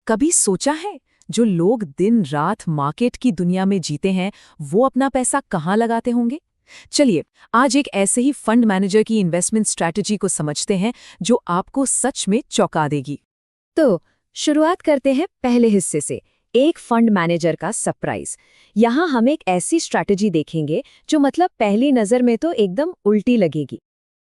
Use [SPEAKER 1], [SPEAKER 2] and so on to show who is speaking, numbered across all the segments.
[SPEAKER 1] कभी सोचा है जो लोग दिन रात मार्केट की दुनिया में जीते हैं वो अपना पैसा कहाँ लगाते होंगे? चलिए आज एक ऐसे ही फंड मैनेजर की इन्वेस्टमेंट स्ट्रैटेजी को समझते हैं जो आपको सच में चौंका देगी।
[SPEAKER 2] तो शुरुआत करते हैं पहले हिस्से से, एक फंड मैनेजर का सरप्राइज। यहाँ हम एक ऐसी स्ट्रैटेजी देखेंगे जो मतलब पहली नज़र में तो एकदम उल्टी लगेगी।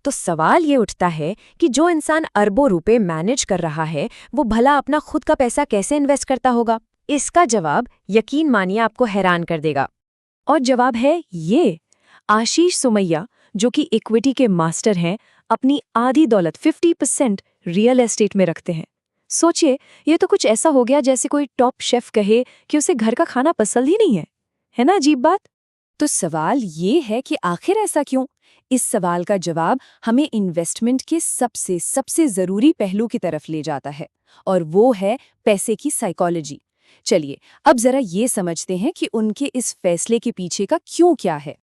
[SPEAKER 2] तो सवाल ये उठता है कि जो इंसान अरबों रुपए मैनेज कर रहा है वो भला अपना खुद का पैसा कैसे इन्वेस्ट करता होगा? इसका जवाब यकीन मानिए आपको हैरान कर देगा। और जवाब है ये, आशीष सुमैया जो कि इक्विटी के मास्टर हैं, अपनी आधी दौलत 50% रियल एस्टेट में रखते हैं। सोचिए, ये तो कुछ ऐसा हो गया जैसे कोई टॉप शेफ कहे कि उसे घर का खाना पसंद ही नहीं है ना अजीब बात? तो सवाल ये है कि आखिर ऐसा क्यों? इस सवाल का जवाब हमें इन्वेस्टमेंट के सबसे ज़रूरी पहलू की तरफ ले जाता है, और वो है पैसे की साइकोलॉजी। चलिए अब जरा ये समझते हैं कि उनके इस फैसले के पीछे का क्यों क्या है।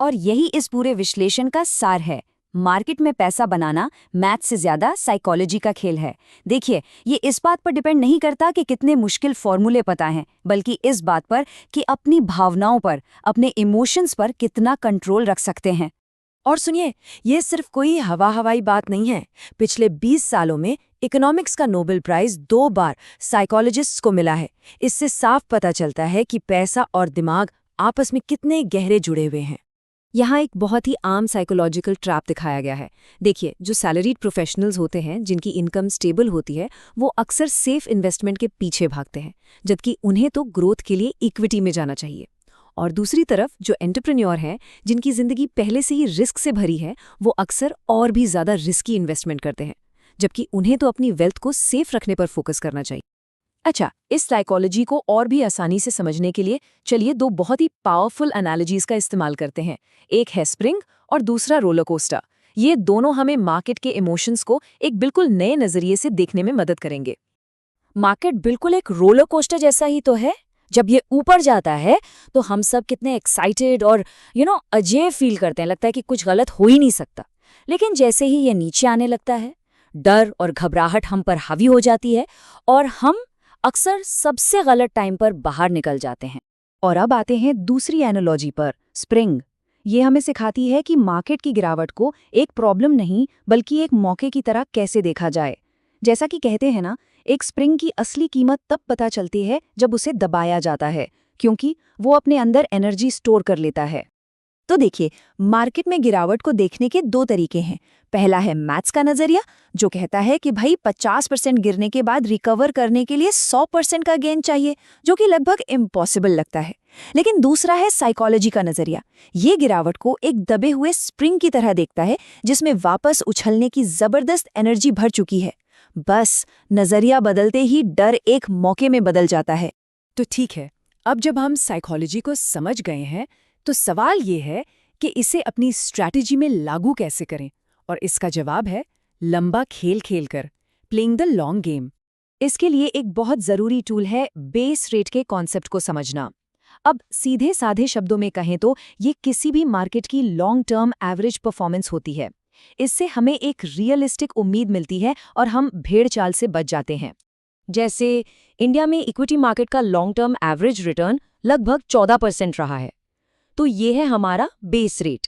[SPEAKER 2] और यही इस पूरे विश्लेषण का सार है। मार्केट में पैसा बनाना मैथ से ज्यादा साइकोलॉजी का खेल है। देखिए, ये इस बात पर डिपेंड नहीं करता कि कितने मुश्किल फॉर्मूले पता हैं, बल्कि इस बात पर कि अपनी भावनाओं पर, अपने इमोशंस पर कितना कंट्रोल रख सकते हैं। और सुनिए, ये सिर्फ कोई हवाई बात नहीं है। पिछले 20 सालों में इकोनॉमिक्स का नोबेल प्राइज 2 बार साइकोलॉजिस्ट्स को मिला है। इससे साफ पता चलता है कि पैसा और दिमाग आपस में कितने गहरे जुड़े हुए हैं। यहाँ एक बहुत ही आम साइकोलॉजिकल ट्रैप दिखाया गया है। देखिए, जो सैलरीड प्रोफेशनल्स होते हैं जिनकी इनकम स्टेबल होती है, वो अक्सर सेफ इन्वेस्टमेंट के पीछे भागते हैं, जबकि उन्हें तो ग्रोथ के लिए इक्विटी में जाना चाहिए। और दूसरी तरफ जो एंटरप्रेन्योर हैं, जिनकी जिंदगी पहले से ही रिस्क से भरी है, वो अक्सर और भी ज्यादा रिस्की इन्वेस्टमेंट करते हैं, जबकि उन्हें तो अपनी वेल्थ को सेफ रखने पर फोकस करना चाहिए। अच्छा, इस साइकोलॉजी को और भी आसानी से समझने के लिए चलिए 2 बहुत ही पावरफुल एनालॉजीज का इस्तेमाल करते हैं। एक है स्प्रिंग और दूसरा रोलर कोस्टर। ये दोनों हमें मार्केट के इमोशंस को एक बिल्कुल नए नजरिए से देखने में मदद करेंगे। मार्केट बिल्कुल एक रोलर कोस्टर जैसा ही तो है। जब ये ऊपर जाता है तो हम सब कितने एक्साइटेड और अजय फील करते हैं, लगता है कि कुछ गलत हो ही नहीं सकता। लेकिन जैसे ही ये नीचे आने लगता है, डर और घबराहट हम पर हावी हो जाती है और हम अक्सर सबसे गलत टाइम पर बाहर निकल जाते हैं। और अब आते हैं दूसरी एनालॉजी पर, स्प्रिंग। ये हमें सिखाती है कि मार्केट की गिरावट को एक प्रॉब्लम नहीं बल्कि एक मौके की तरह कैसे देखा जाए। जैसा कि कहते हैं ना, एक स्प्रिंग की असली कीमत तब पता चलती है जब उसे दबाया जाता है, क्योंकि वो अपने अंदर एनर्जी स्टोर कर लेता है। तो देखिए, मार्केट में गिरावट को देखने के 2 तरीके हैं। पहला है मैथ्स का नजरिया, जो कहता है कि भाई 50% गिरने के बाद रिकवर करने के लिए 100% का गेन चाहिए, जो कि लगभग इम्पॉसिबल लगता है। लेकिन दूसरा है साइकोलॉजी का नजरिया। ये गिरावट को एक दबे हुए स्प्रिंग की तरह देखता है, जिसमें वापस उछलने की जबरदस्त एनर्जी भर चुकी है। बस नजरिया बदलते ही डर एक मौके में बदल जाता है।
[SPEAKER 1] तो ठीक है, अब जब हम साइकोलॉजी को समझ गए हैं तो सवाल ये है कि इसे अपनी स्ट्रैटेजी में लागू कैसे करें, और इसका जवाब है लंबा खेल खेलकर, प्लेइंग द लॉन्ग गेम। इसके लिए एक बहुत ज़रूरी टूल है बेस रेट के कॉन्सेप्ट को समझना। अब सीधे साधे शब्दों में कहें तो ये किसी भी मार्केट की लॉन्ग टर्म एवरेज परफॉर्मेंस होती है। इससे हमें एक रियलिस्टिक उम्मीद मिलती है और हम भेड़ चाल से बच जाते हैं। जैसे इंडिया में इक्विटी मार्केट का लॉन्ग टर्म एवरेज रिटर्न लगभग 14% रहा है, तो ये है हमारा बेस रेट।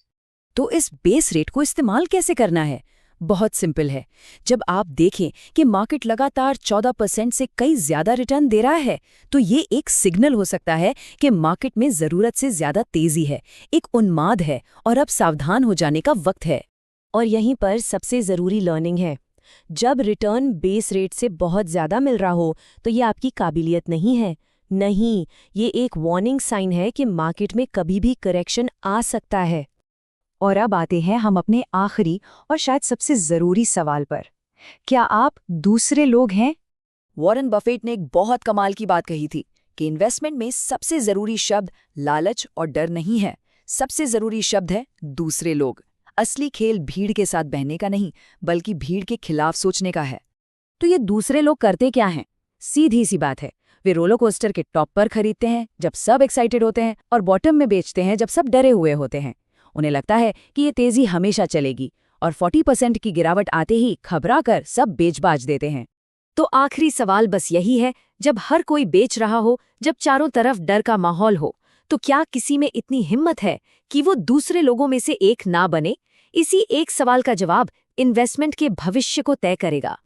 [SPEAKER 1] तो इस बेस रेट को इस्तेमाल कैसे करना है? बहुत सिंपल है। जब आप देखें कि मार्केट लगातार 14% से कई ज्यादा रिटर्न दे रहा है, तो ये एक सिग्नल हो सकता है कि मार्केट में जरूरत से ज्यादा तेजी है, एक उन्माद है और अब सावधान हो जाने का वक्त है। और यहीं पर सबसे जरूरी लर्निंग है। जब रिटर्न बेस रेट से बहुत ज्यादा मिल रहा हो तो ये आपकी काबिलियत नहीं है। नहीं, ये एक वार्निंग साइन है कि मार्केट में कभी भी करेक्शन आ सकता है। और अब आते हैं हम अपने आखिरी और शायद सबसे जरूरी सवाल पर। क्या आप दूसरे लोग हैं? वॉरेन बफेट ने एक बहुत कमाल की बात कही थी कि इन्वेस्टमेंट में सबसे जरूरी शब्द लालच और डर नहीं है, सबसे जरूरी शब्द है दूसरे लोग। असली खेल भीड़ के साथ बहने का नहीं, बल्कि भीड़ के खिलाफ सोचने का है। तो ये दूसरे लोग करते क्या हैं? सीधी सी बात है, वे रोलर कोस्टर के टॉप पर खरीदते हैं जब सब एक्साइटेड होते हैं और बॉटम में बेचते हैं जब सब डरे हुए होते हैं। उन्हें लगता है कि ये तेजी हमेशा चलेगी और 40% की गिरावट आते ही घबरा कर सब बेच बाच देते हैं। तो आखिरी सवाल बस यही है,
[SPEAKER 2] जब हर कोई बेच रहा हो, जब चारों तरफ डर का माहौल हो, तो क्या किसी में इतनी हिम्मत है कि वो दूसरे लोगों में से एक ना बने? इसी एक सवाल का जवाब इन्वेस्टमेंट के भविष्य को तय करेगा।